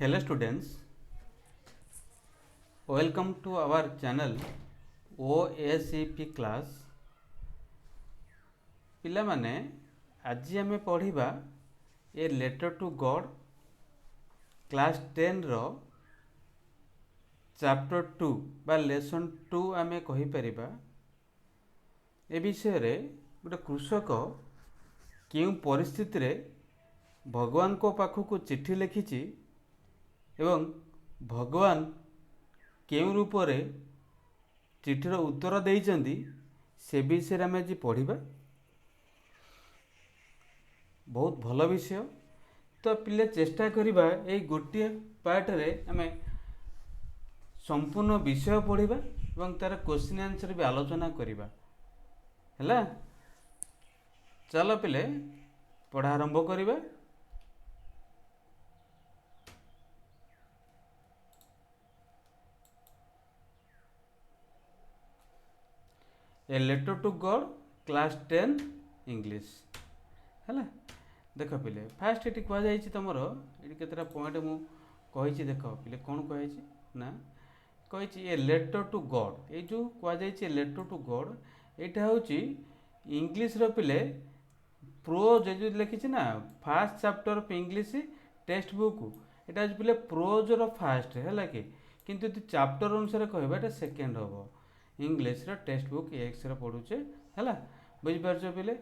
Hello students, welcome to our channel OSEP class. पिला माने आज आमे पढ़िबा a letter to God class 10 रो चैप्टर 2 बा लेसन 2 आमे कहि परिबा। ए विषय रे गोटे कृषक केउ परिस्थिति रे भगवान को पाखु को चिट्ठी लिखिछि एवं भगवान केउ रूप रे चिठीर उत्तर देइचंदी से विषय रे आमे आज पढ़िबा। बहुत भल विषय तो पिले चेष्टा करिबा ए गोटे पार्ट रे आमे संपूर्ण विषय पढ़िबा एवं तार क्वेश्चन आंसर भी आलोचना करिबा। हैला चलो पिले पढ़ा आरंभ करिबा। A letter to God class 10 English हैला। देख पिले फास्ट ये कह जाइए तुम ये केतटा पॉइंट मु कही देख पिले कौन कही ना कही ए लेटर टू गॉड ये जो कह जाइए लेटर टू गॉड यहाँ हूँ इंग्लीश पिले प्रोज जो लिखी ना fast chapter of English text book यहाँ हूँ पिले प्रोज रो फास्ट है कि किंतु चैप्टर अनुसार कहबा ये सेकेंड हम इंग्लीश टेक्स्ट बुक एक्स पढ़ुचे है बुझीपार पिले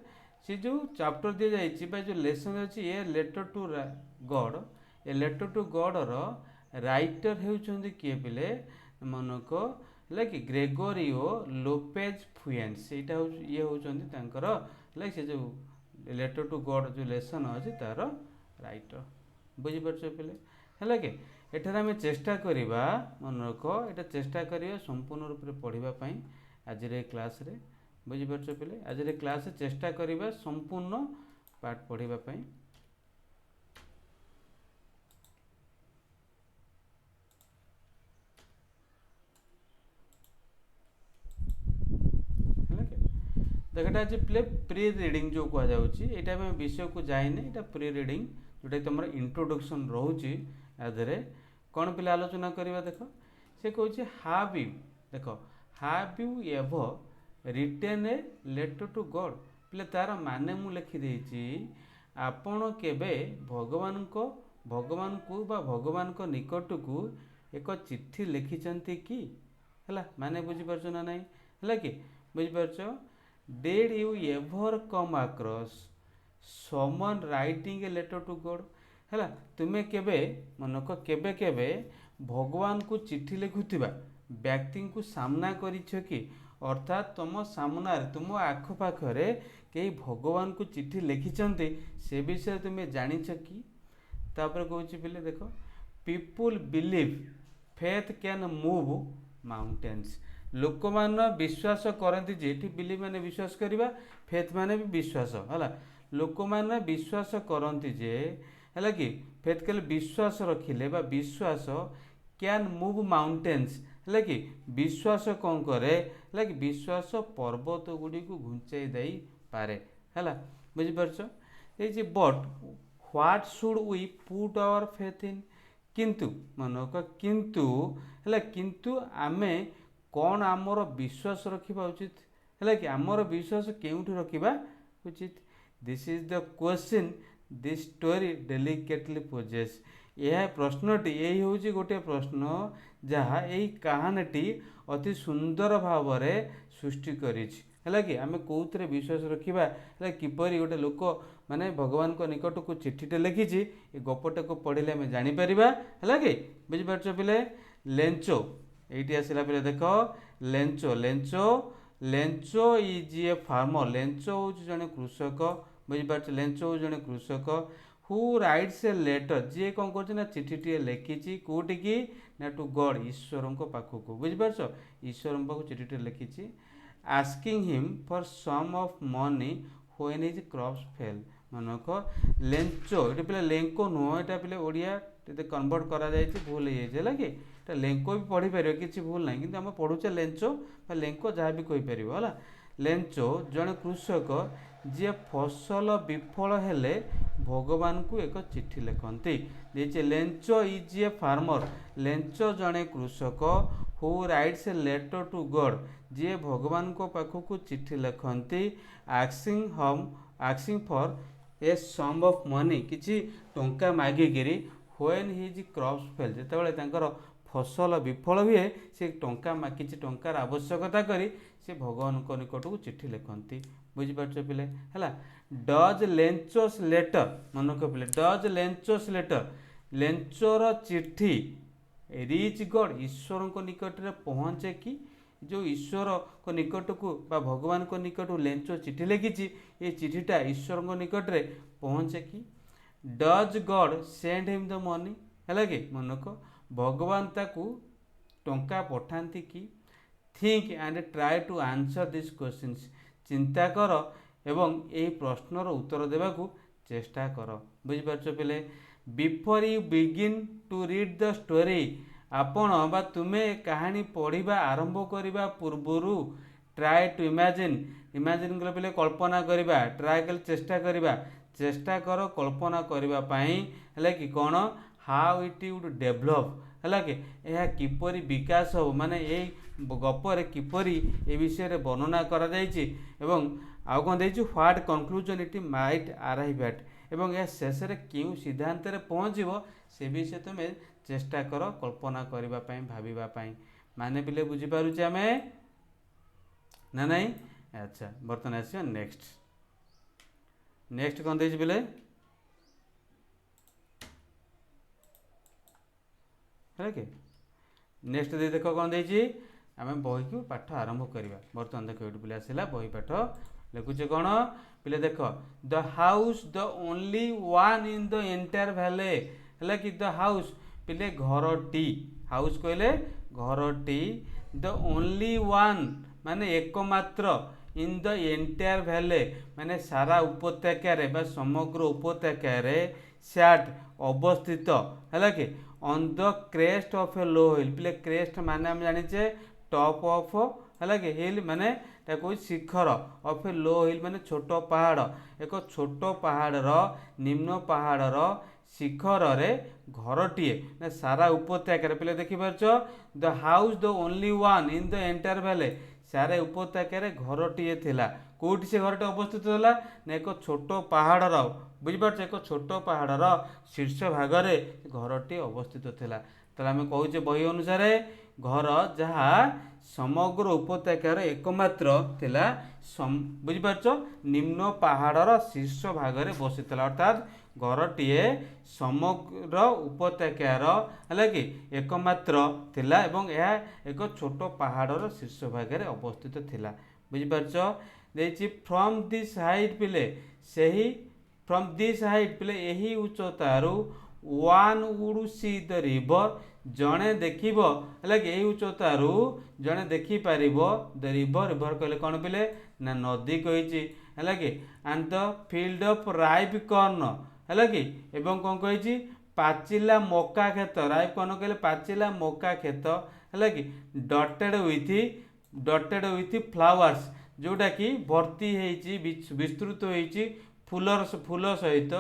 सी जो चैप्टर दी जाइए जो लेसन अच्छी a letter to God a letter to God रो राइटर होउछंदी किए पिले मनक लाइक ग्रेगोरियो लोपेज फुएंस ये होउछंदी तांकर लाइक से जो लेटर टू गॉड जो लेसन अच्छी तार राइटर बुझीपार पिले है कि एठार आम चेष्टा करिबा मनक एटा चेष्टा करिबा संपूर्ण रूप से पढ़ाई आज क्लास रे बुझीपार पिले आज क्लास चेष्टा करिबा संपूर्ण पाठ पढ़ाई देखा आज प्ले प्री रीडिंग जो कह जाए विषय को जाए ये प्री रीडिंग जोटा तुम इंट्रोडक्शन रोचे आधे कौन पिला आलोचना करवा। देख से कहे हाव यू देख have you ever written a letter to God पिले तार माने मु लिखिदे आपण केबे भगवान को बा भगवान को निकट को एक चिट्ठी लिखिचंती कि है माने बुझीपार ना नहीं है कि बुझीपार did you ever come across someone writing a letter to God है तुम्हें केबे मनक केबे केबे भगवान को चिट्ठी लिखुथिबा व्यक्ति को सामना करिछ कि अर्थात तुम सामना तुम आखपाखरे कई भगवान को चिट्ठी लिखिचंती से विषय तुम्हें जानिछ कि तापर कहूँ पिले देख people believe faith can move mountains लोक मान विश्वास करती जे बिलीव माने विश्वास करवा फेथ माने भी विश्वास है लोक मान विश्वास करती जे है कि फेथ कले विश्वास रखिले बा विश्वास कैन मूव माउंटेन्स है कि विश्वास कौन करे है कि विश्वास पर्वत गुड़ी को घुंचाई दे पारे है बुझीपार ये but what should we put our faith in किंतु मनक किंतु है किंतु आमे कौन आमर विश्वास रखा उचित है कि आमर विश्वास केउठी रखा उचित this is the question this story delicately poses यह प्रश्नटी यही हूँ गोटे प्रश्न जहाँ यही कहानीटी अति सुंदर भाव में सृष्टि है कि आम कौन विश्वास रखा किपरि गोटे लोक माने भगवान को निकट को चिट्ठीटे लिखी ये गपटे को पढ़ले आम जापर है कि बुझीपार पिले लेंचो ये आसला पे देख Lencho Lencho Lencho is a farmer Lencho हूँ जड़े कृषक बुझीपार लेंचो हूँ जड़े कृषक हु राइट्स ए लेटर जी कौन कर चिठीटे लिखी कौटी की ना टू गॉड ईश्वर पाखक बुझीपार ईश्वर पाक चिठीटे लिखी asking him for some of money when his crops fail मनक लेंचो ये पे लेंको नुह यहाँ पे ओडिया कन्वर्ट करा भूल है कि लेंको भी पढ़ी पार कि भूल ना कि आम पढ़ुचे लेंचो लेंको जहाँ भी कहीपर है लेंचो जड़े कृषक जी फसल विफल हेले भगवान को एक चिठी लिखती देखिए Lencho is a farmer Lencho जड़े कृषक who writes a letter to God जी भगवान को पाखक चिठी लिखती asking for a sum of money किसी टंका मागिकी व्हेन हिज क्रॉप्स फेल जितेबाला फसल विफल हुए से टंका किसी टंकार आवश्यकता करी से भगवान निकट को चिठी लिखती बुझीपार पिले है डज लेंचस लेटर मन रख पिले डज लेंचस लेटर लेंचर चिठी रिच गॉड ईश्वर को निकट में पहुँचे कि जो ईश्वर को निकट को भगवान को निकट लेंच चिठी लिखी ये चिठीटा ईश्वर को निकट में पहुँचे कि does God send him the money है कि मनक भगवान ताकू टंका पठाती कि think and try to answer this questions चिंता कर एवं यही प्रश्नर उत्तर देवाकू चेष्टा कर बुझीपार पिले before you begin to read the story आपण बा तुमे कहानी पढ़ा आरंभ करने पूर्वर ट्राए टू इमेजिन कले पिले कल्पना करवा ट्राए कले चेष्टा कर कल्पना करने कि कौन हाउ इट वुड डेभलप है कि यह किपरि विकास हो माने यही गपर किपरि ए विषय वर्णना करा जायछि एवं आउ कौन देछि what conclusion it might arrive at एवं यह शेष में क्यों सिद्धांत पहुँचब से विषय तुम चेष्टा कर कल्पना करने भावाई माने पिले बुझीपारुचे आम ना नहीं अच्छा बर्तमान आस नेक्स्ट कौन देछि पिले है कि नेक्स्ट दे देख कौन देछि आम बही को पाठ आरंभ करवा बर्तमान देख ये पिले आसला बही पाठ लिखुचे कौन पिले देख the house the only one in the entire भैले है कि द हाउस पिले घरटी हाउस कहले घरटी द ओनली वन माने एकमात्र इन द एंटायर भैले माने सारा उपत्यकार समग्र उपत्यकार सैट अवस्थित है कि ऑन द क्रेस्ट ऑफ ए लो हिल पिले क्रेस्ट माने हम जानिचे टॉप ऑफ है कि हिल माने शिखर ऑफ ए लो हिल माने छोट पहाड़ एक छोट पहाड़ निम्न पहाड़ शिखर रे घरटीए सारा उपत्यकार पिले देखिपारछ the house the only one in the entire भैले सारे उपत्यकार घरटीए थिला कोठी से घरटे अवस्थित होला ना एक छोट पहाड़ बुझीपार एक छोट पहाड़ शीर्ष भाग में घरटी अवस्थित थिला ताले आमे कहूचे बही अनुसार घर जहाँ समग्र उपत्यकार एकमात्र थिला बुझीपार निम्न पहाड़र शीर्ष भाग में बसीला अर्थात घरटीए समग्र उपत्यकार है कि एकमात्र थिला एवं यह एक छोट पहाड़र शीर्ष भाग में अवस्थित थिला बुझीपार देछि फ्रॉम दिस हाइट पिले सही फ्रॉम दिस हाइट पिले यही उच्चतारू one would see the river जड़े देखिबो है कि यही उच्चतारू जड़े देखि पारिबो द रिवर कहले कौन पिले ना नदी कही है कि and the field of ripe corn है कि एवं कौन कही पाचिला मका खेत राइप कॉर्न कहले पाचिला मका खेत है कि डटेड विथ फ्लावर्स जोटा कि भर्ती होती विस्तृत होती फूल सहित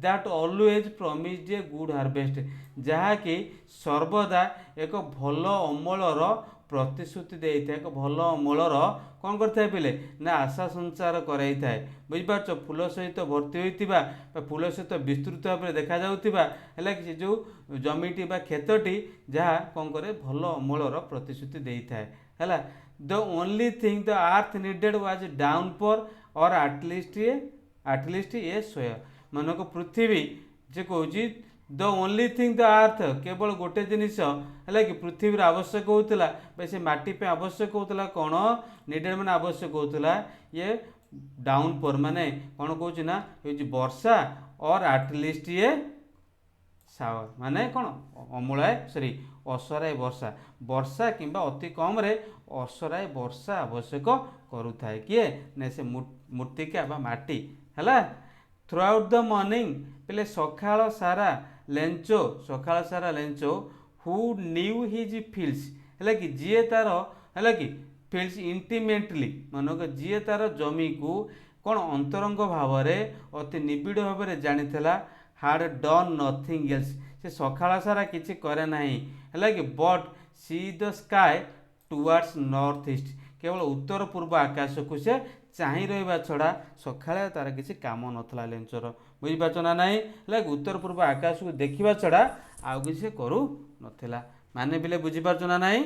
that always promised a good harvest जहाँकि सर्वदा एक भल अमलर प्रतिश्रुति देता है एक भल अमलर कौन करता पिले ना आशा संचार कराई थाए बुझीपार फूल सहित भर्ती होता फूल सहित विस्तृत भाव में देखा है कि जो जमीटी क्षेत्रटी जहाँ कौन करे भल अमलर प्रतिश्रुति देता है the only thing the earth needed was downpour और एटलिस्ट ए सोयर मानक पृथ्वी जे कहूँ the only thing the earth केवल गोटे जिनिस है कि पृथ्वी आवश्यक होता से माटी पे आवश्यक होता कौन नीडेड मैंने आवश्यक होता ये डाउनपोर माने कौन कहूँ ना वर्षा और एटलिस्ट ये सावर माने कौन अमूलाय सॉरी असराय वर्षा वर्षा किंबा अति कम रे असराय वर्षा आवश्यक करुथाए किए ने से मूर्तिका बा माटी है थ्रू आउट द मॉर्निंग पहले सकाळ सारा Lencho who knew his fields है कि जी तार है कि फील्ड्स इंटीमेटली मानक जी तार जमी को कौन अंतरंग भाव अति निबिड़ भाव जानीला हाड डन नथिंग एल्स से सकाळ सारा किसी करे ना है कि but see the sky towards north east केवल उत्तर पूर्व आकाश को से चाह रहा छड़ा सकाଳେ तार किसी काम नथला लेंचर बुझीपार ना नाई है उत्तर पूर्व आकाश को देखा छड़ा आउ किसी करू नथिला माने बिले बुझीपार ना नाई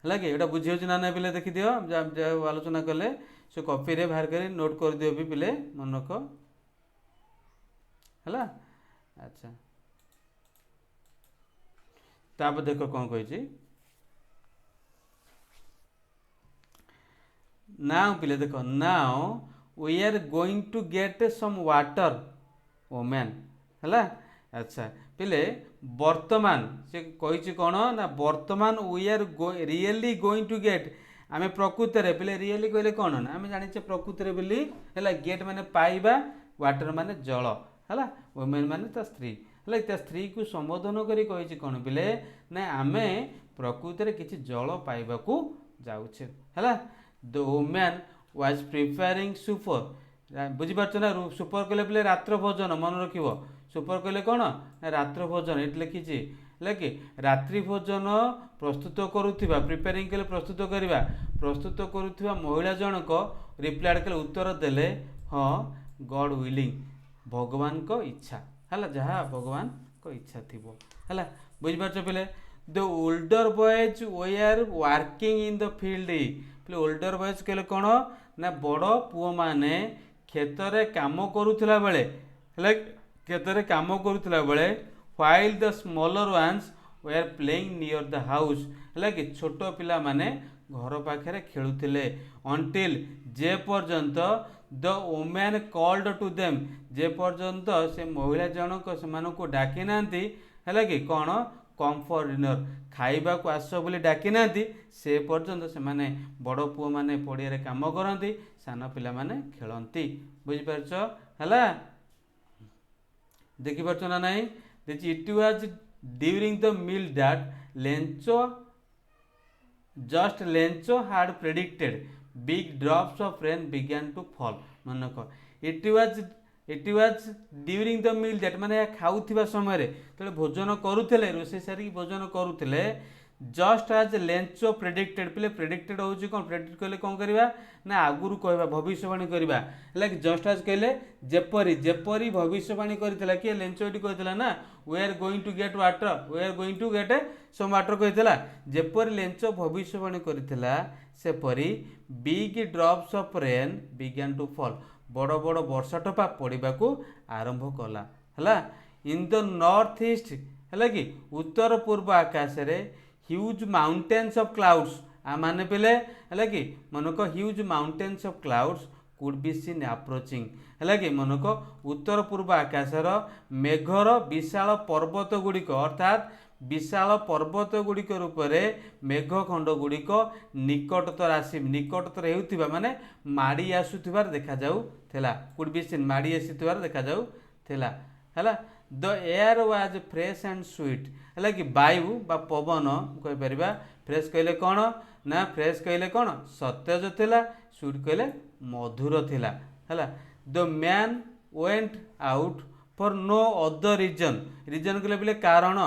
है कि एटा बुझी ना ना पिले देखी दियो आलोचना कले से कॉपी रे बाहर कर नोट कर दियो भी पिले मन रख है। अच्छा ताप देख कौन कही नाउ पिले देख now we are going to get some water woman है। अच्छा पिले वर्तमान से कही कौन ना वर्तमान we are really going to get आम प्रकृत में पिले रियली कहले कौन ना आम जाने प्रकृत बोली है गेट माने पाइबा वाटर माने जल है वोमेन माने ता स्त्री है ता स्त्री को संबोधन करी कही कौन पिले ना आम प्रकृत में किसी जल पाइबा को जाऊे है। The women was preparing supper बुझीपार ना सुपर कहले पिले रात्र भोजन मन रख सुपर कहले कौन रात्र भोजन ये लिखी है कि रात्रि भोजन प्रस्तुत करुवा प्रिपेयरिंग कले प्रस्तुत करवा प्रस्तुत करुवा महिला जनक रिप्लाइड कले उत्तर देले हाँ गॉड विलिंग भगवान को इच्छा है जहाँ भगवान को इच्छा थी है बुझीपार पिले the older boys were working in the field पिले ओल्डर बॉयज कहले कौन ना बड़ पुओ माने खेतरे काम करुला बेले है खेतरे काम करुला बेले while the smaller ones were playing near the house है कि छोट पिला माने घर पाखे खेलुले अंटिल जे पर्यंत the women called to them जे पर्यंत से महिला जनक से डाकी ना है कि कौन कम फॉर डिनर खाइबा को आस बोली डाकी ना से पर्यंत से माने बड़ पुओ माने पड़िया काम करती सान पिला माने खेलती बुझीपार है देखिपार ना नाई it was during the meal that Lencho had predicted big drops of rain began to fall मन को it was during the meal that माने खाउथिबा समय तो भोजन करुले रोसे सारी भोजन करुले जस्ट आज लेंचो प्रेडिक्टेड पिले प्रेडिक्टेड होची कौन प्रेडिक्ट कले कौन करवा ना आगुरु कहबा भविष्यवाणी करवा लाइक जस्ट आज कहले जेपरी जेपरी भविष्यवाणी करथिला कि लेंचो एटी कहथिला ना we are going to get water we are going to get some water कहथिला जेपरी लेंचो भविष्यवाणी करथिला सेपरी big drops of rain began to fall बड़ बड़ वर्षा टपा पड़वा को आरंभ कला है इन द नॉर्थ ईस्ट है कि उत्तर पूर्व आकाश रे ह्यूज माउंटेन्स ऑफ क्लाउड्स आ माने पिले है कि मन को huge mountains of clouds could be seen approaching है कि मन को उत्तर पूर्व आकाशर मेघर विशाल पर्वत गुड़िक अर्थात विशाल पर्वत गुड़िक रूप में मेघखंड गुड़िक निकटतर आसी निकटतर होउथिबा माने माड़ी आसुथिबार देखा जाउथेला कुड बी सीन माड़ी आसीथिबार देखा जाउथेला हैला the air was fresh and sweet है कि वायु बा पवन कहि परिबा फ्रेश कहले कौन ना फ्रेश कहले कौन सतेज थिला स्वीट कहले मधुर थिला हैला the man went out for no other reason reason कहले बिले कारण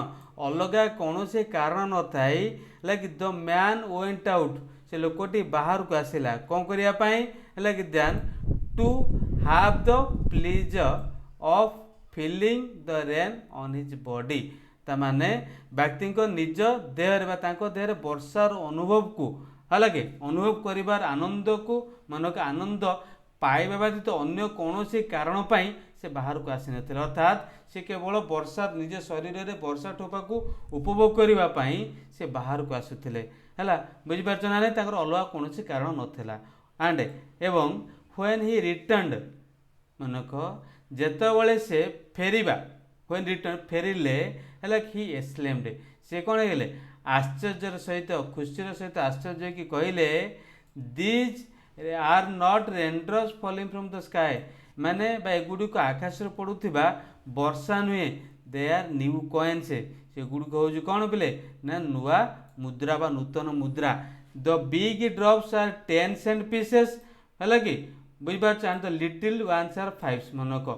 अलगा कौन से कारण न थाई like the man went out से लोकटी बाहर को आसिला कौन करिया पाई like then to have the pleasure of feeling the rain on his body ताने व्यक्ति को निज देहर वर्षार अनुभव को हालांकि अनुभव करिबार आनंद को मन का आनंद पाइबा व्यतीत अन्य कौन सी कारण पाई से बाहर को आसी नथिले अर्थात से केवल वर्षा निज शरीर में वर्षा टोपा को उपभोग करिबा पाई से बाहर को आसुथिले हैला बुझि पारछ ना ताकर अलगा कौन सी कारण नथिला एंड एवं व्हेन ही रिटर्नड मनक जेतबेले से फेरिबा व्हेन रिटर्न फेरिले हैला ही एक्सक्लेम्ड से कौन हेले आश्चर्य सहित खुशीर सहित आश्चर्य कि कहले these are not raindrops falling from the sky माने एगुड़ी को आकाश पड़ुवा वर्षा नुहे दे आर न्यू कॉइन्स से गुड़िक हूँ कौन पिले ना नुआ मुद्रा बा नूतन मुद्रा the big drops are 10 cent pieces है कि बुझिपार and the little ones are fives मनक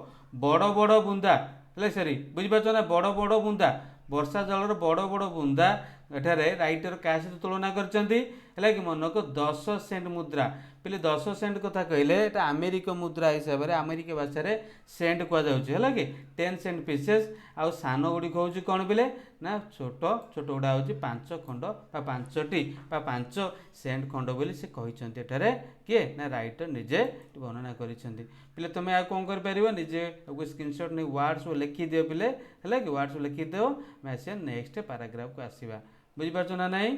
बड़ बड़ बुंदा है सरी बुझिपार ना बड़ बड़ बुंदा वर्षा जलर बड़ बड़ बुंदा एठारे राइटर क्या सहित तुलना कर मनक 10 सेंट मुद्रा पे 10 सेंट कथा कहले एटा अमेरिक मुद्रा हिसाब से अमेरिका भाषा रे सेंट कहुच्छे कि 10 सेंट पीसेस आउ सान गुड़िक हूँ कौन पे ना छोट छोट गुड़ा हूँ 5 खंड बा 5टी बा 5 सेंट खंड बोली से कहते एठारे किए ना राइटर निजे वर्णना करिसेंती पिले तुम आ कौन कर निजे स्क्रीनशॉट नहीं वर्ड्स को लिखिदियो पिले है कि वर्ड्स को लिखिदेव मैं आसिया नेक्स्ट पैराग्राफ को आसवा बुझिपार ना नहीं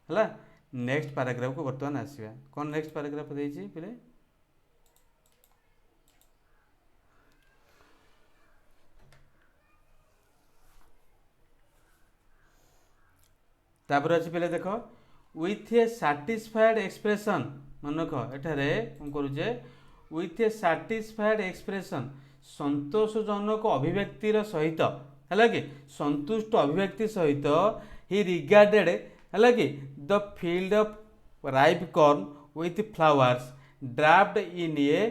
है नेक्स्ट पैराग्राफ को बर्तमान आसवा कौन नेक्स्ट पैराग्राफ देछि पिले तापर अच्छे पिले देख विथ ए साटिस्फाइड एक्सप्रेशन मनक एठारे कौन करुचे विथ ए साटिस्फाइड एक्सप्रेशन संतोषजनक अभिव्यक्तिर सहित है कि संतुष्ट अभिव्यक्ति सहित ही रिगार्डेड है कि the field of ripe corn with flowers draft in A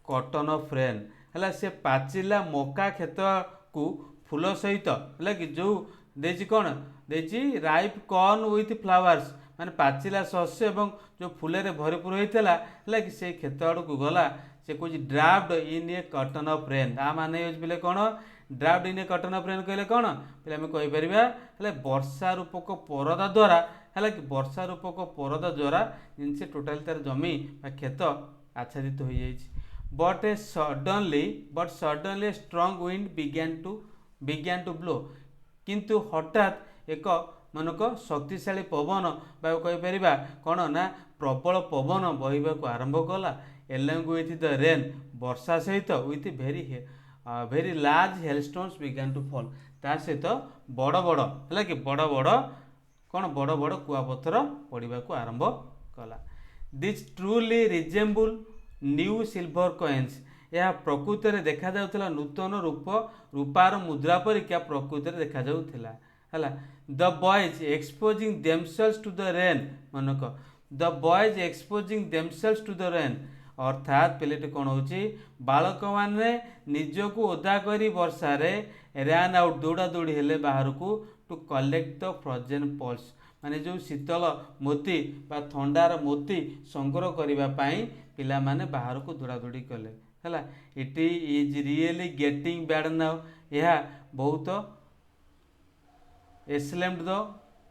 cotton of rain है से पाचिला मका खेत को फूल सहित है कि जो देछि कौन देछि राइप कॉर्न विथ फ्लावर्स माने पाचिला शस्य एवं जो फूले भरपूर होता है कि से खेत आड़ को गला से कह draft in A cotton of rain ता माने पे कौन draft in A cotton of rain कहले कौन पे आम कहीपर है वर्षा रूपक परदा द्वारा है कि वर्षा रूपक परदा द्वारा जिनसे टोटाल तार जमी खेत आच्छादित हो जाए but suddenly strong wind began to blow किंतु हठात एक मनक शक्तिशाली पवन बा कहीपर कौन ना प्रबल पवन बहवाक आरंभ कला एलंग विथ द रेन वर्षा सहित with very large hailstones began to fall ता सहित बड़ बड़ है कि बड़ बड़ कौन बड़ बड़ कुआपथर पड़ा आरंभ कला this truly resemble new silver coins यह प्रकृत में देखा जाउथला नूतन रूपार मुद्रा परिका प्रकृत में देखा जाउथला है the boys exposing themselves to the rain मनक the boys exposing themselves to the rain अर्थात पिलेट कौन होची बालक माने निजको ओदा करी वर्षा रे रैन आउट दौड़ा दौड़ी हेले बाहर को to collect the frozen pearls माने जो शीतल मोती बा थंडार मोती संग्रह करबा पई पिला माने बाहर को दौड़ा दौड़ी कले है it is really getting bad now यह बहुत एस्लेम्ड द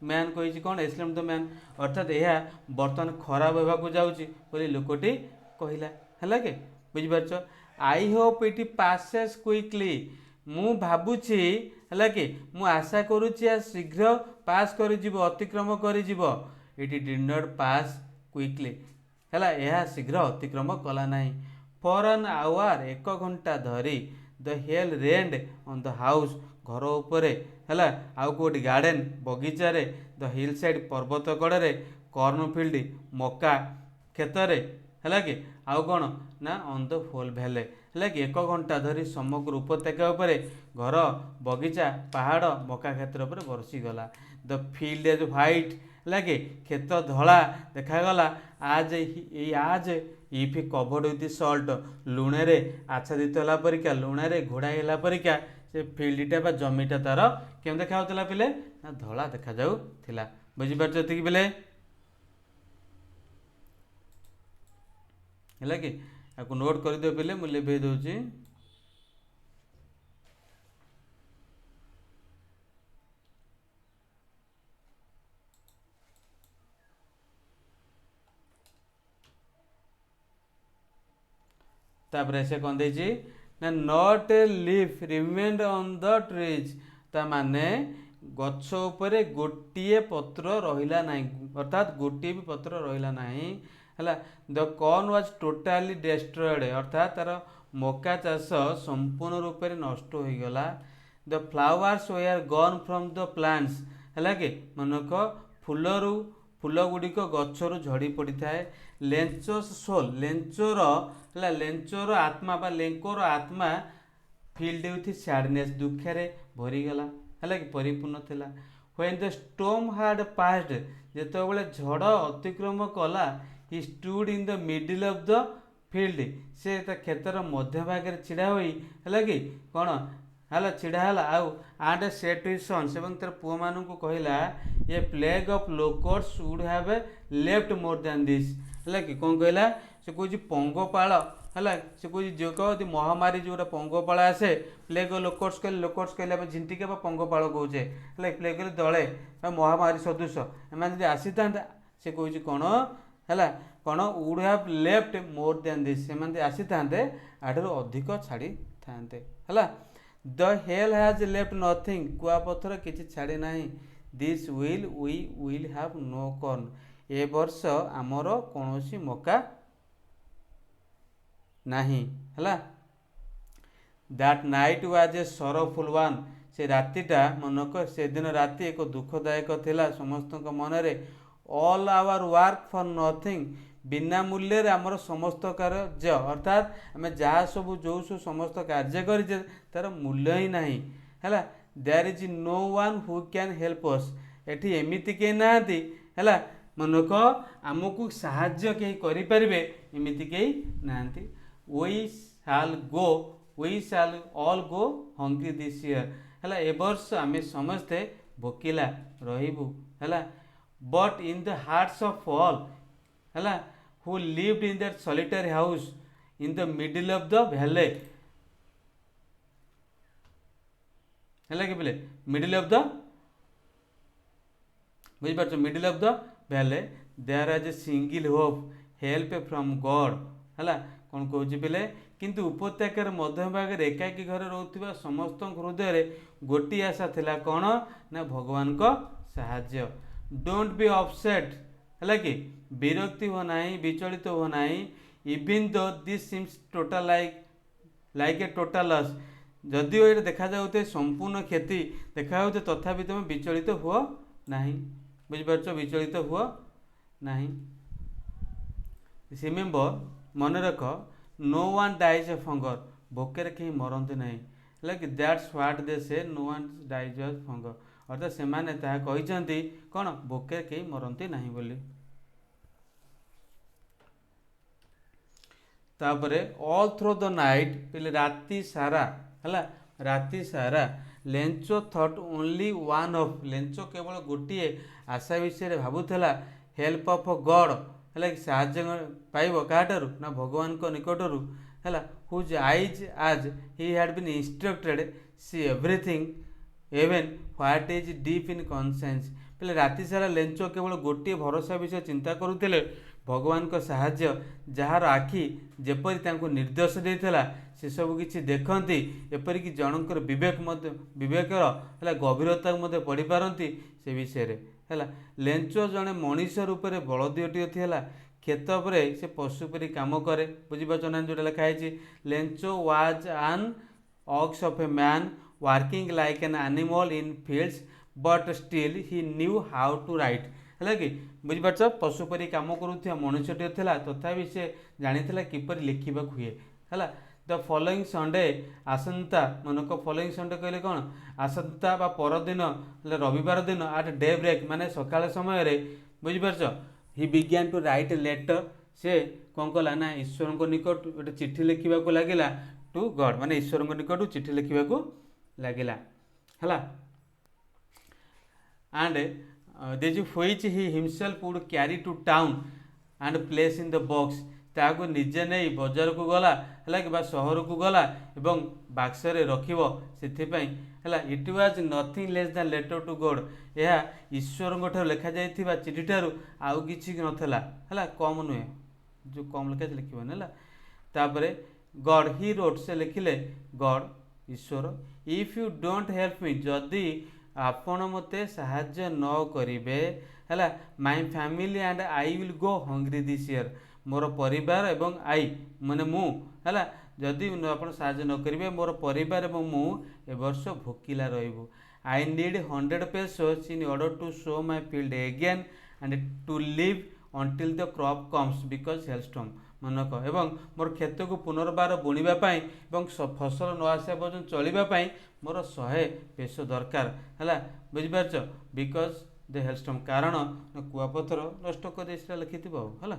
मैन कही कौन एस्लेम्ड द मैन अर्थात यह बर्तमान खराब होगा जाऊँगी बोली लोकटी कहला है कि बुझिपार I hope it passes quickly मु भावुची है कि मु आशा करुच्ची शीघ्र पास कर अतिक्रम कर it did not pass quickly है यह शीघ्र अतिक्रम कला नहीं फॉर एन आवर 1 घंटा धरी the hell rained on the house घर उपरे है आउ गोटे गार्डन बगीचारे द हिल साइड पर्वत कड़े कॉर्नफिल्ड मका खेतरे है कि आउ कौन ना ऑन द होल भैले है कि 1 घंटा धरी समग्र उपत्यका उपरे घर बगीचा पहाड़ मका क्षेत्र पर बरसीगला द फील्ड एज व्हाइट है कि खेत धला देखागला आज इफ कवर्ड विथ सल्ट लुणे आच्छादित होला परिका लुणे घोड़ाई होला परिका से फील्डटा बा जमीटा तार केम देखा पिले ना धला देखा जाउथिला बुझिपार एतिक बेले है कि आपको नोट कर दियो पिले मुझे लिभे दूची तापर से कौन देछि ना not a leaf remained on the trees ता माने गछ उपरे गोटिए पत्र रहिला नाही अर्थात गोटिए भी पत्र रहिला नाही है the corn was totally destroyed अर्थात तार मका चाष संपूर्ण रूप से नष्ट हो गला the flowers were gone from the plants है कि मनक फूलरू फूल गुड़िक गचरू झड़ी पड़ी थाए लेंचोस सोल लेंचोर आत्मा बा लेंकोर आत्मा फिल्ड विथ सैडनेस दुखे भरीगला है कि परिपूर्ण थिला when the storm had passed जेतेबेले झड़ अतिक्रम कला he stood in the middle of the field, ସେ ତା କ୍ଷେତ୍ର ମଧ୍ୟ ଭାଗରେ ଛିଡ଼ା ହୋଇ ହେଲା କି କ'ଣ ହେଲା ଛିଡ଼ା ହେଲା ଆଉ and said to his sons, ଏବଂ ତାର ପୁଅମାନଙ୍କୁ କହିଲା a plague of locusts would have left more than this, ହେଲା କି କ'ଣ କହିଲା, ସେ କହୁଛି ପଙ୍ଗପାଳ ହେଲା, ସେ କହୁଛି ଯେ କହନ୍ତି ମହାମାରୀ ଯେଉଁଟା ପଙ୍ଗପାଳ ଆସେ, ପ୍ଲେଗ ଲୋକର୍ସ କହିଲେ ଆମେ ଝିଣ୍ଟିକା ବା ପଙ୍ଗପାଳ କହୁଛେ ହେଲା, ପ୍ଲେଗ କହିଲେ ଦଳେ ବା ମହାମାରୀ ସଦୃଶ, ଏମାନେ ଯଦି ଆସିଥାନ୍ତେ ସେ କହୁଛି କ'ଣ ହେଲା କ'ଣ would have left more than this, ସେମାନେ ଆସିଥାନ୍ତେ ଆଠାରୁ ଅଧିକ ଛାଡ଼ିଥାନ୍ତେ ହେଲା। The hail has left nothing, କୁଆପଥର କିଛି ଛାଡ଼ି ନାହିଁ। This will have no corn, ଏ ବର୍ଷ ଆମର କୌଣସି ମକା ନାହିଁ ହେଲା। That night was a sorrowful one, ସେ ରାତିଟା ମନକ ସେଦିନ ରାତି ଏକ ଦୁଃଖଦାୟକ ଥିଲା ସମସ୍ତଙ୍କ ମନରେ। All our work for nothing, ବିନା ମୂଲ୍ୟରେ ଆମର ସମସ୍ତ କାର୍ଯ୍ୟ, ଅର୍ଥାତ୍ ଆମେ ଯାହା ସବୁ ଯେଉଁ ସବୁ ସମସ୍ତ କାର୍ଯ୍ୟ କରିଛେ ତାର ମୂଲ୍ୟ ହିଁ ନାହିଁ ହେଲା। There is no one who can help us, ଏଠି ଏମିତି କେହି ନାହାନ୍ତି ହେଲା ମନକ ଆମକୁ ସାହାଯ୍ୟ କେହି କରିପାରିବେ ଏମିତି କେହି ନାହାନ୍ତି। we shall all go hungry this year, ହେଲା ଏ ବର୍ଷ ଆମେ ସମସ୍ତେ ଭୋକିଲା ରହିବୁ ହେଲା। but in the hearts of all ହେଲା who lived in that solitary house in the middle of the valley, ହେଲା କି ବୋଲେ ମିଡିଲ୍ ଅଫ୍ ଦ ବୁଝିପାରୁଛ middle of the valley there was a single hope help from God ହେଲା। କ'ଣ କହୁଛି ପିଲେ, କିନ୍ତୁ ଉପତ୍ୟକାର ମଧ୍ୟଭାଗରେ ଏକାକୀ ଘରେ ରହୁଥିବା ସମସ୍ତଙ୍କ ହୃଦୟରେ ଗୋଟିଏ ଆଶା ଥିଲା, କ'ଣ ନା ଭଗବାନଙ୍କ ସାହାଯ୍ୟ। ଡୋଣ୍ଟ ବି ଅପସେଟ୍, ହେଲା କି ବିରକ୍ତି ହୁଅ ନାହିଁ, ବିଚଳିତ ହୁଅ ନାହିଁ। ଇଭିନ୍ ଦୋ this seems total like a total loss, ଯଦିଓ ଏଇଟା ଦେଖାଯାଉଥାଏ ସମ୍ପୂର୍ଣ୍ଣ କ୍ଷତି ଦେଖାଯାଉଥାଏ ତଥାପି ତୁମେ ବିଚଳିତ ହୁଅ ନାହିଁ, ବୁଝିପାରୁଛ ବିଚଳିତ ହୁଅ ନାହିଁ। ରିମେମ୍ବର, ମନେ ରଖ, no one dies of hunger, ଭୋକରେ କେହି ମରନ୍ତି ନାହିଁ ହେଲା କି ଦ୍ୟାଟ୍ସ ହ୍ୱାଟ୍ ଦେ ସେ, no one dies of hunger, ଅର୍ଥାତ୍ ସେମାନେ ତାହା କହିଛନ୍ତି କ'ଣ ଭୋକରେ କେହି ମରନ୍ତି ନାହିଁ ବୋଲି। ତାପରେ ଅଲ୍ ଥ୍ରୋ ଦ ନାଇଟ୍, ପିଲେ ରାତି ସାରା ହେଲା ରାତି ସାରା ଲେଞ୍ଚୋ ଥଟ୍ ଓନ୍ଲି ୱାନ୍ ଅଫ୍, ଲେଞ୍ଚୋ କେବଳ ଗୋଟିଏ ଆଶା ବିଷୟରେ ଭାବୁଥିଲା, ହେଲ୍ପ ଅଫ୍ ଗଡ୍, ହେଲା କି ସାହାଯ୍ୟ ପାଇବ କାହାଠାରୁ ନା ଭଗବାନଙ୍କ ନିକଟରୁ ହେଲା। Whose eyes as he had been instructed see everything even what is deep in conscience, ପିଲେ ରାତି ସାରା ଲେଞ୍ଚୋ କେବଳ ଗୋଟିଏ ଭରସା ବିଷୟ ଚିନ୍ତା କରୁଥିଲେ, ଭଗବାନଙ୍କ ସାହାଯ୍ୟ, ଯାହାର ଆଖି ଯେପରି ତାଙ୍କୁ ନିର୍ଦ୍ଦେଶ ଦେଇଥିଲା ସେସବୁ କିଛି ଦେଖନ୍ତି, ଏପରିକି ଜଣଙ୍କର ବିବେକର ହେଲା ଗଭୀରତା ମଧ୍ୟ ପଢ଼ିପାରନ୍ତି ସେ ବିଷୟରେ ହେଲା। ଲେଞ୍ଚୋ ଜଣେ ମଣିଷ ରୂପରେ ବଳଦଟିଏ ଥିଲା, କ୍ଷେତ ଉପରେ ସେ ପଶୁ ପରି କାମ କରେ, ବୁଝିପାରୁଛ ନା ଯେଉଁଟା ଲେଖା ହେଇଛି। Lencho was an ox of a man working like an animal in fields but still he knew how to write, ହେଲା କି ବୁଝିପାରୁଛ ପଶୁ ପରି କାମ କରୁଥିବା ମଣିଷଟିଏ ଥିଲା ତଥାପି ସେ ଜାଣିଥିଲା କିପରି ଲେଖିବାକୁ ହୁଏ ହେଲା। ଦ ଫଲୋଇଂ ସଣ୍ଡେ, ଆସନ୍ତା ମନକ ଫଲୋଇଂ ସଣ୍ଡେ କହିଲେ କ'ଣ ଆସନ୍ତା ବା ପରଦିନ ହେଲେ ରବିବାର ଦିନ ଆଟ୍ ଡେ ବ୍ରେକ୍ ମାନେ ସକାଳ ସମୟରେ, ବୁଝିପାରୁଛ ହି ବିଗ୍ୟାନ୍ ଟୁ ରାଇଟ୍ ଏ ଲେଟର୍, ସେ କ'ଣ କଲା ନା ଈଶ୍ୱରଙ୍କ ନିକଟ ଗୋଟେ ଚିଠି ଲେଖିବାକୁ ଲାଗିଲା, ଟୁ ଗଡ୍ ମାନେ ଈଶ୍ୱରଙ୍କ ନିକଟରୁ ଚିଠି ଲେଖିବାକୁ ଲାଗିଲା ହେଲା। And this which he himself would carry to town and place in the box, ତାହାକୁ ନିଜେ ନେଇ ବଜାରକୁ ଗଲା ହେଲା କି ବା ସହରକୁ ଗଲା ଏବଂ ବାକ୍ସରେ ରଖିବ ସେଥିପାଇଁ ହେଲା। It was nothing less than letter to God, ଏହା ଈଶ୍ୱରଙ୍କ ଠାରୁ ଲେଖାଯାଇଥିବା ଚିଠିଠାରୁ ଆଉ କିଛି ନଥିଲା ହେଲା, କମ୍ ନୁହେଁ, ଯେଉଁ କମ୍ ଲେଖା ଲେଖିବନି ହେଲା। ତାପରେ ଗଡ୍ ହି ରୋଟ୍, ସେ ଲେଖିଲେ ଗଡ୍ ଈଶ୍ୱର, ଇଫ୍ ୟୁ ଡୋଣ୍ଟ ହେଲ୍ପ ମି, ଯଦି ଆପଣ ମୋତେ ସାହାଯ୍ୟ ନ କରିବେ ହେଲା, my family and I will go hungry this year, ମୋର ପରିବାର ଏବଂ ଆଇ ମାନେ ମୁଁ ହେଲା, ଯଦି ଆପଣ ସାହାଯ୍ୟ ନ କରିବେ ମୋର ପରିବାର ଏବଂ ମୁଁ ଏ ବର୍ଷ ଭୋକିଲା ରହିବୁ। I need 100 pesos in order to sow my field again and to live until the crop comes because hailstorm, ମନକ ଏବଂ ମୋର କ୍ଷେତକୁ ପୁନର୍ବାର ବୁଣିବା ପାଇଁ ଏବଂ ଫସଲ ନ ଆସିବା ପର୍ଯ୍ୟନ୍ତ ଚଳିବା ପାଇଁ ମୋର 100 peso ଦରକାର ହେଲା, ବୁଝିପାରୁଛ ବିକଜ ଦ ହେଲଷ୍ଟର୍ମ, କାରଣ କୁଆପଥର ନଷ୍ଟ କରି ସେଟା ଲେଖିଥିବ ଆଉ ହେଲା।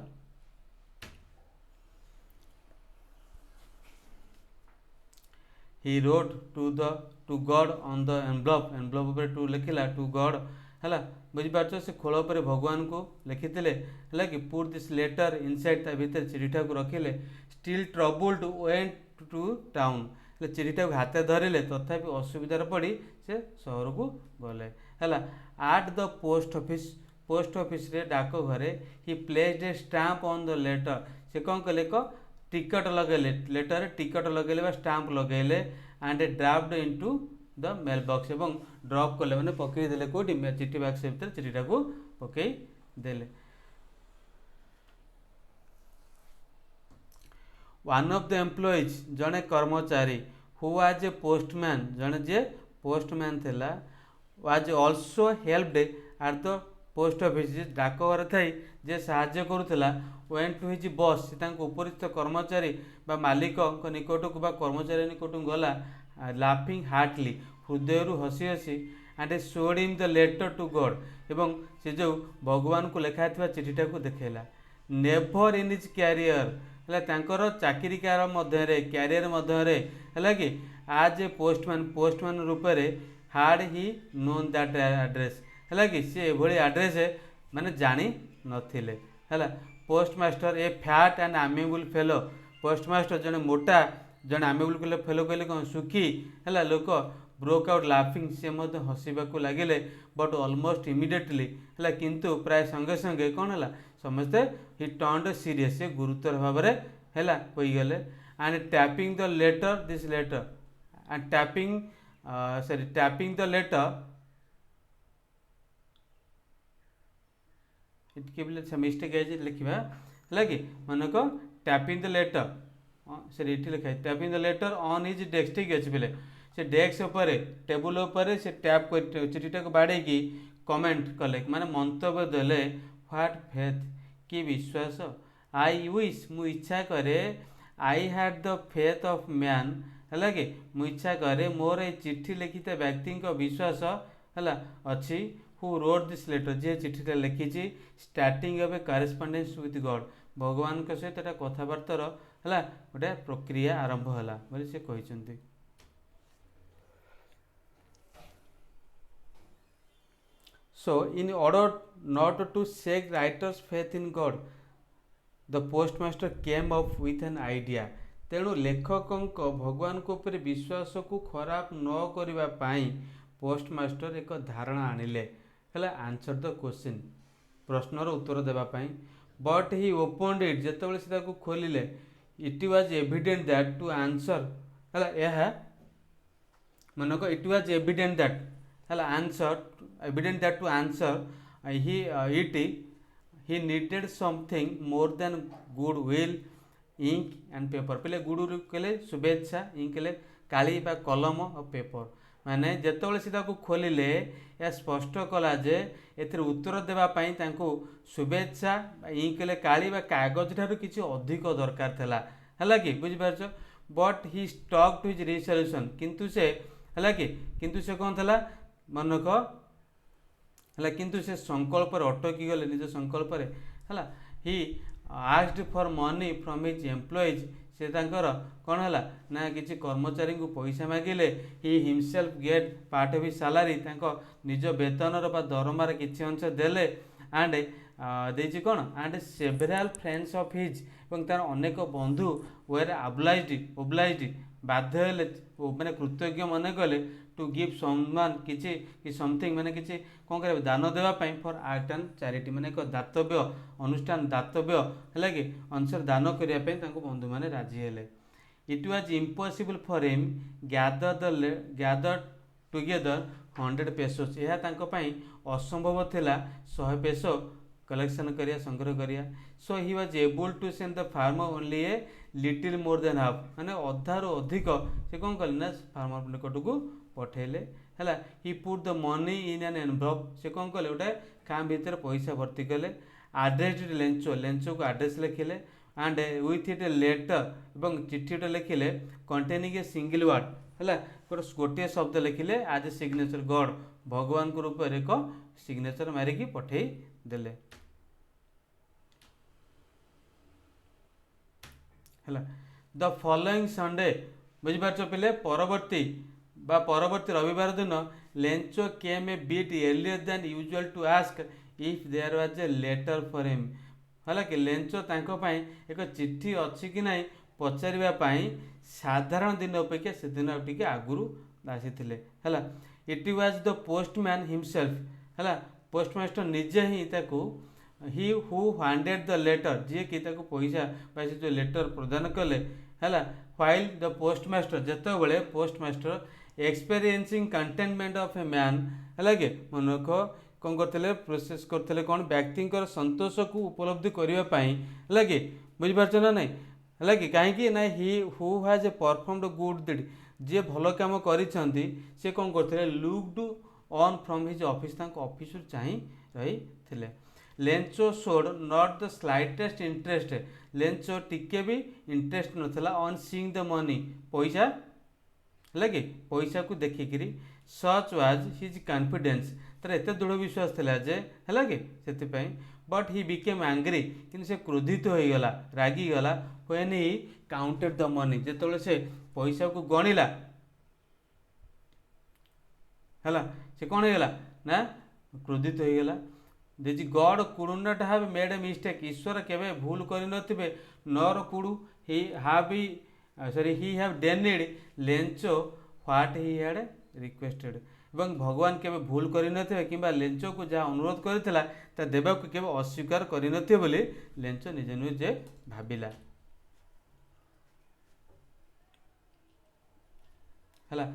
He wrote to God on the envelope ऊपर टू लिखिला टू गॉड है बुझीपार से खोल पर भगवान को लिखिले है कि पुट दिस लेटर इनसाइड ता भीतर चिठीटा को रखिले still troubled went to town चिठीटा को हाथ धरिले तथापि असुविधार पड़ी से सहर को गले है आट द पोस्ट ऑफिस रे डाक घरे he placed a stamp on the letter से कौन कले टिकट लगेले लेटर टिकट लगेले स्टाम्प लगेले and dropped into the mail box एवं ड्रॉप कले मैंने पकईदे कौटी चिठी बक्स भर चिठीटा को पकईदे वन ऑफ द एम्प्लॉइज जड़े कर्मचारी हु वाज ए पोस्टमैन जड़े जे पोस्टमैन थिला was also helped at the post office डाकघर थी जे साहाय्य करुला वेंट टू हिज बॉस उपरिस्थ कर्मचारी बा मालिक निकट को कर्मचारी निकट गला लाफिंग हार्टली हृदय हसी हसी and showed him the letter to God एवं से जो भगवान को लिखा था चिठीटा को देखला नेभर इन हिज क्यारियर है चाकरी क्यारियर है कि आज ए पोस्टमैन रूप से hard he known that address है कि सी एभली एड्रेस माने जानी नथिले है postmaster a fat and amiable fellow postmaster जड़े मोटा जड़े आमेबल फेलो कहले कौन सुखी है लोक ब्रोक आउट लाफिंग सी हसवाक लगे बट ऑलमोस्ट इमिडिएटली है किंतु प्राय संगे संगे कौन है समस्ते ही टर्न्ड सीरियस से गुरुतर भाव में है होगले and tapping the letter this letter and tapping the letter it mistake है लिखा है कि मन को टैपिंग द लेटर सॉरी ये लिखा है tapping the later on his desk ठीक अच्छे पे से डेस्क उपर टेबुल उपर से टैप कर चिठीटा को बाड़े की कमेंट कले माने मंतव्य देले व्हाट फेथ कि विश्वास आई विश मु इच्छा करे I had the faith of man है कि मु इच्छा करे मोर ए चिट्ठी लिखित व्यक्ति विश्वास है अच्छी हु रोड दिस लेटर जी चिठीटा लिखी starting of A correspondence with God भगवान सहित कथबार्तार है गोटे प्रक्रिया आरंभ है बोली से कहते so in order not to shake writer's faith in God the postmaster came up with an idea तेणु लेखक भगवान को ऊपर विश्वास को खराब न करने पोस्टमास्टर एक धारणा आनिले है आंसर द क्वेश्चन प्रश्नर उत्तर देवाई बट ही ओपन्ड इट जिते से खोलिले it was evident that to answer है मन को इट वाज एविडेंट दैट है answer evident that to answer he needed something more than good will ink and paper पहले गुड कहले शुभेच्छा इंक कहले काली बा कलम और पेपर माने जेतबले सीधा को खोलिले या स्पष्ट कला जे एथिर उत्तर देवाई शुभेच्छा इंकले काली बा कागज ठारू किसी अधिक दरकार थिला है कि बुझिपारछ but he stuck to his resolution किंतु से है कि किंतु से कौन था मनक है किंतु से संकल्प अटकी गले निज संकल्प है he asked for money from his employees से कौन है ना किसी कर्मचारी को पैसा मागिले he himself get part of his salary निज वेतन दरमार किसी अंश देले एंड देछि कौन and several friends of his तार अनेक बंधु वेर ओब्लाइज्ड बाध्य माने कृतज्ञ मन कले टू गिव सम्मान किसी समथिंग माने किसी कौन कर दान देवाई फॉर आर्ट एंड चैरिटी माने एक दातव्य अनुष्ठान दातव्य है कि अंशर दान करने बंधु मैंने राजी हेले it was impossible for him gather together 100 pesos यह असंभव थिला 100 पेसो कलेक्शन करिया संग्रह करिया so he was able to send the farmer only a little more than half माने अधार अधिक से कौन कले ना फार्मर निकट को पठेले है he put the money in an envelope से कौन कले गोटे काम भितर पैसा भर्ती कले आड्रेस लेंचो को आड्रेस लिखिले and with it a letter एवं चिठी गोटे लिखिले कंटेनिंग ए सिंगल वर्ड है गोटे शब्द लिखिले आज ए सिग्नेचर गॉड भगवान को रूप एक सिग्नेचर मारिकी पठे देले है द फॉलोइंग संडे बुझिपारछ पिले परवर्ती रविवार दिन Lencho came a bit earlier than usual to ask if there was a letter for him है कि लेंचो तांको पाई एक चिट्ठी अच्छी कि नहीं पचारिबा पाई साधारण दिन अपेक्षा से दिन टिके आगुरु आसीथिले है। It was the postman himself है पोस्टमास्टर निजे ही ताकू he who handed the letter जी कि ताकू पैसा पैसे जो लेटर प्रदान कले है। व्हाइल द पोस्टमास्टर जिते postmaster experiencing contentment of a man है कि मनक कौन करते प्रोसेस करते कौन व्यक्ति संतोष को उपलब्धि करने है कि बुझीपार ना नहीं है कि कहीं ना he who has a performed good deed जी भल कम कर कौन करते looked on from his office office चाह रही थे। Lencho showed not the slightest interest Lencho टिके भी इंटरेस्ट नथला ऑन सीइंग द मनी पैसा है कि पैसा को देखिकी सच वाज हिज कॉन्फिडेंस तर एत दृढ़ विश्वास थिला जे है कि से बट ही बिकेम एंग्री कि से क्रोधित हो गला रागिगला when he counted the money जो से पैसा को गणिला है से कौन हो गला ना क्रोधित हो गला। This God could not have made a mistake ईश्वर केवे भूल कर नथिबे nor could he have denied Lencho what he had requested एवं भगवान केवे भूल कर नथिबे किंबा लेंचो को जहाँ अनुरोध करथिला ता देबा को केवे अस्वीकार कर नथिबे बोली लेंचो निजे निजे भाबिला हला।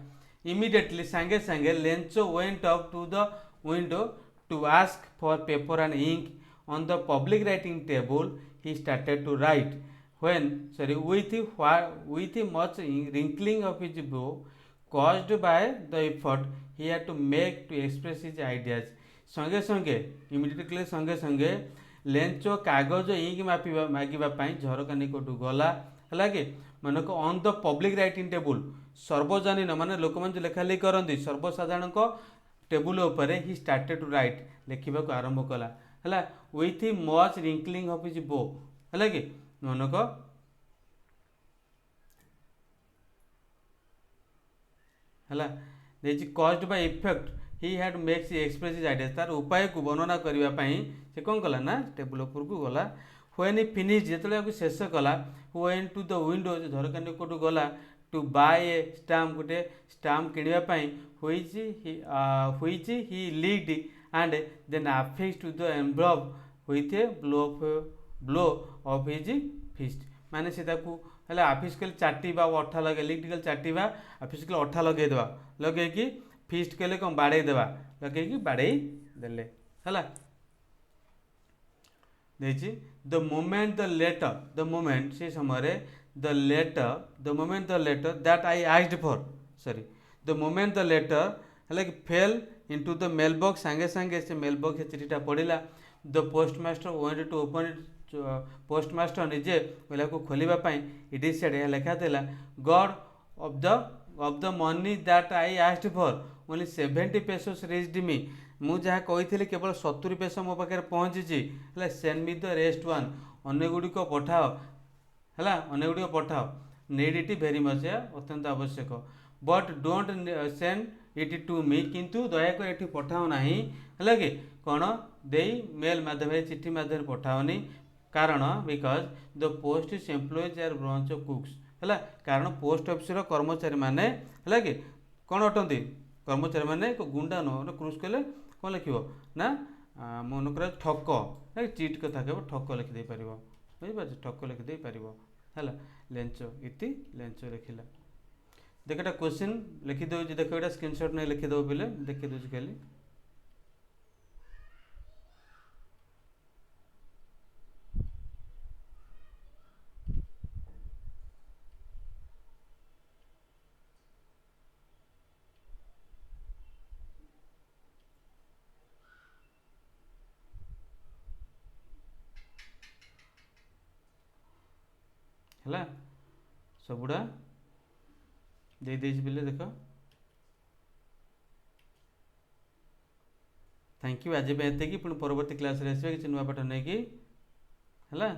इमीडिएटली सांगे सांगे Lencho went up to the window to ask for paper and ink on the public writing table. He started to write with much wrinkling of his brow caused by the effort he had to make to express his ideas. संगे संगे immediately संगे संगे Lencho कागज ink मागिबा झरका निकट गला है कि मानक on the public writing table सर्वजनीन माने लोक मैंने लेखा लिखि करती सर्वसाधारण टेबुल उपरे ही स्टार्टेड टू राइट लिखा आरंभ कला है with much wrinkling of his बो है कि मनक है caused by effect he had makes express his idea तार उपाय को वर्णना करने से कौन कला ना टेबुल उपर को गला व्हेन ही फिनिश जो शेष कला वेन टू द विंडो झरका निकट गला टू बाय ए स्टाम्प गोटे stamp किणापी which he leaked and then affixed to the envelope with a blow of his fist माने से ताकू है आफिस कले चाटिबा अठा लगे लिक्ट कले चाटिबा आफिस कले अठा लगे देवा लगे कि फिस्ट कले कौन बाड़े देवा लगे कि बाड़े देले है देखिए द मोमेंट द मोमेंट से समय the letter that I asked for the moment the letter है कि fell into the mail box सांगे सांगे से मेल बॉक्स चिठीटा पड़ा the postmaster wanted to open it postmaster निजे पहला को खोलवाई इट इज सेड लिखा था God of the money that I asked for only 70 pesos reached me मु जहाँ कही केवल 70 पैसा मो पाखे पहुँची है send me the rest one अन्य गुड़िक पठाओ है अन्य गुड़िक पठाओ नीड इट वेरी मच अत्यंत आवश्यक but don't send it to me किंतु दयाकर ये पठाओ ना है कि कौन दे मेल माध्यम चिठी माध्यम पठाओनी कारण because the post is employees are branch of cooks है कारण पोस्ट ऑफिस कर्मचारी माने है कि कौन अटंती कर्मचारी माने गुंडा न क्रूज कले कौन लिख ना मनकर ठक चिट कथा कह ठक लिखिदे पार बुझीपार ठक लिखिदे पार है लेंचो इति लेंचो लिखला देख एटा क्वेश्चन लिखिदे देख एटा स्क्रीनशॉट नहीं लिखिदे बोले देखी दूसरी खाली है सबुड़ा दे बोले देख थैंक यू आज एति पुणी परवर्ती क्लास रे आसबे कि नुआ पाठ नहीं कि है।